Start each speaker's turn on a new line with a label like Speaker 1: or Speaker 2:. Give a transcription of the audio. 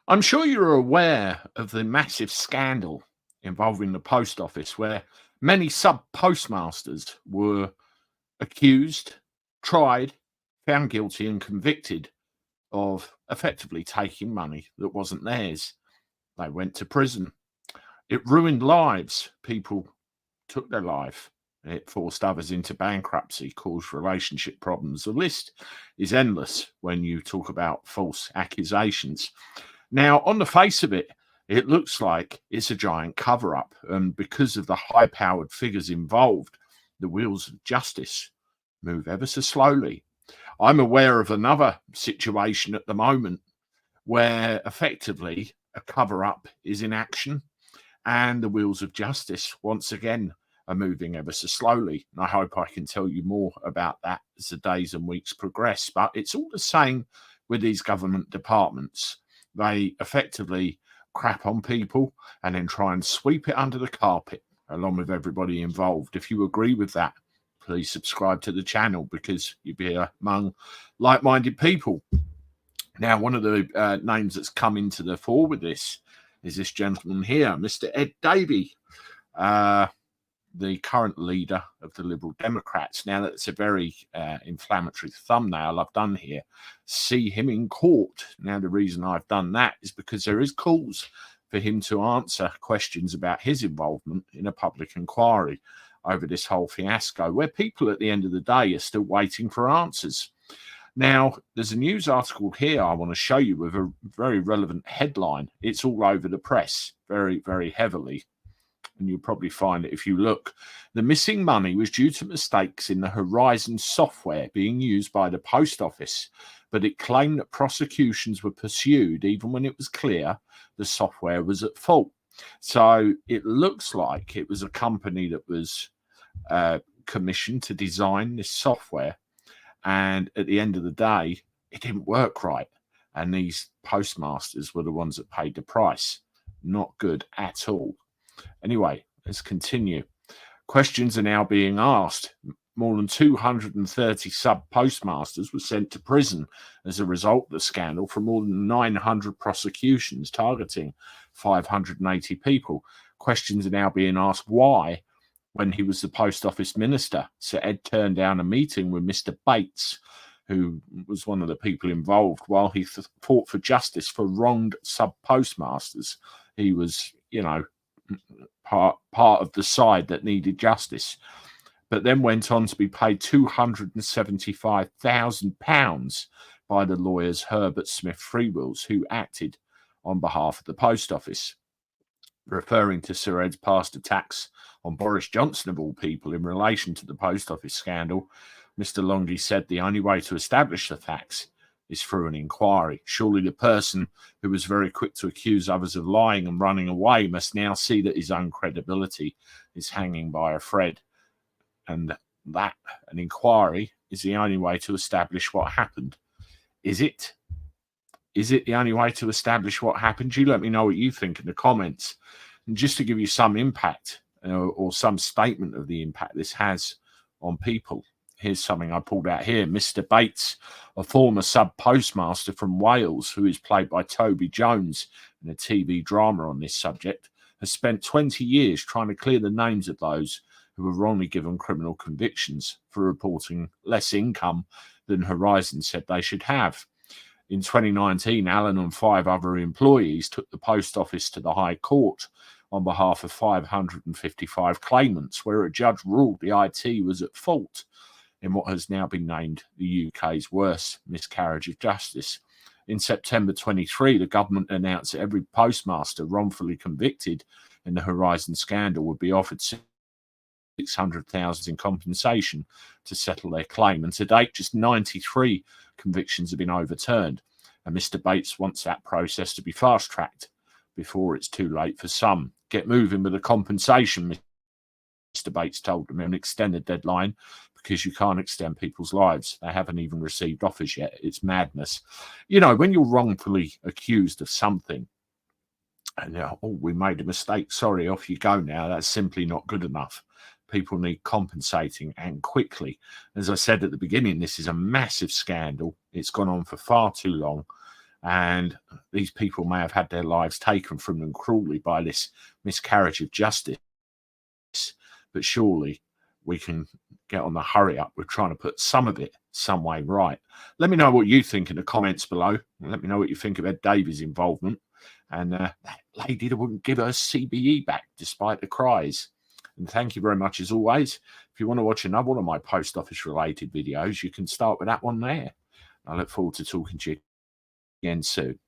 Speaker 1: I'm sure you're aware of the massive scandal involving the post office where many sub postmasters were accused, tried, found guilty, and convicted of effectively taking money that wasn't theirs. They went to prison. It ruined lives. People took their life. It forced others into bankruptcy, caused relationship problems. The list is endless when you talk about false accusations. Now, on the face of it, it looks like it's a giant cover up. And because of the high powered figures involved, the wheels of justice move ever so slowly. I'm aware of another situation at the moment where effectively a cover up is in action and the wheels of justice once again are moving ever so slowly. And I hope I can tell you more about that as the days and weeks progress. But it's all the same with these government departments. They effectively crap on people and then try and sweep it under the carpet along with everybody involved. If you agree with that, please subscribe to the channel because you'll be among like-minded people. Now, one of the names that's come into the fore with this is this gentleman here, Mr. Ed Davey, the current leader of the Liberal Democrats. Now, that's a very inflammatory thumbnail I've done here. See him in court. Now, the reason I've done that is because there is calls for him to answer questions about his involvement in a public inquiry over this whole fiasco, where people at the end of the day are still waiting for answers. Now, there's a news article here I want to show you with a very relevant headline. It's all over the press very, very heavily. And you'll probably find it if you look. The missing money was due to mistakes in the Horizon software being used by the post office, but it claimed that prosecutions were pursued even when it was clear the software was at fault. So it looks like it was a company that was commissioned to design this software. And at the end of the day, it didn't work right. And these postmasters were the ones that paid the price. Not good at all. Anyway, let's continue. Questions are now being asked. More than 230 sub-postmasters were sent to prison as a result of the scandal for more than 900 prosecutions targeting 580 people. Questions are now being asked why, when he was the post office minister, Sir Ed turned down a meeting with Mr. Bates, who was one of the people involved, while he fought for justice for wronged sub-postmasters. He was, part of the side that needed justice, but then went on to be paid £275,000 by the lawyers Herbert Smith Freewheels, who acted on behalf of the post office. Referring to Sir Ed's past attacks on Boris Johnson, of all people, in relation to the post office scandal, Mr. Longy said the only way to establish the facts is through an inquiry. Surely the person who was very quick to accuse others of lying and running away must now see that his own credibility is hanging by a thread, and that an inquiry is the only way to establish what happened. Is it? Is it the only way to establish what happened? You let me know what you think in the comments. And just to give you some impact or some statement of the impact this has on people, here's something I pulled out here. Mr. Bates, a former sub-postmaster from Wales, who is played by Toby Jones in a TV drama on this subject, has spent 20 years trying to clear the names of those who were wrongly given criminal convictions for reporting less income than Horizon said they should have. In 2019, Alan and 5 other employees took the post office to the High Court on behalf of 555 claimants, where a judge ruled the IT was at fault in what has now been named the UK's worst miscarriage of justice. In September 23, the government announced that every postmaster wrongfully convicted in the Horizon scandal would be offered $600,000 in compensation to settle their claim. And to date, just 93 convictions have been overturned. And Mr. Bates wants that process to be fast-tracked before it's too late for some. Get moving with the compensation, Mr. Bates told them, and extend the deadline because you can't extend people's lives. They haven't even received offers yet. It's madness. When you're wrongfully accused of something, and we made a mistake, sorry, off you go now, that's simply not good enough. People need compensating, and quickly. As I said at the beginning, this is a massive scandal. It's gone on for far too long, and these people may have had their lives taken from them cruelly by this miscarriage of justice. But surely we can get on the hurry up with trying to put some of it some way right. Let me know what you think in the comments below. Let me know what you think of Ed Davies' involvement and that lady that wouldn't give her CBE back despite the cries. And thank you very much as always. If you want to watch another one of my post office related videos, you can start with that one there. I look forward to talking to you again soon.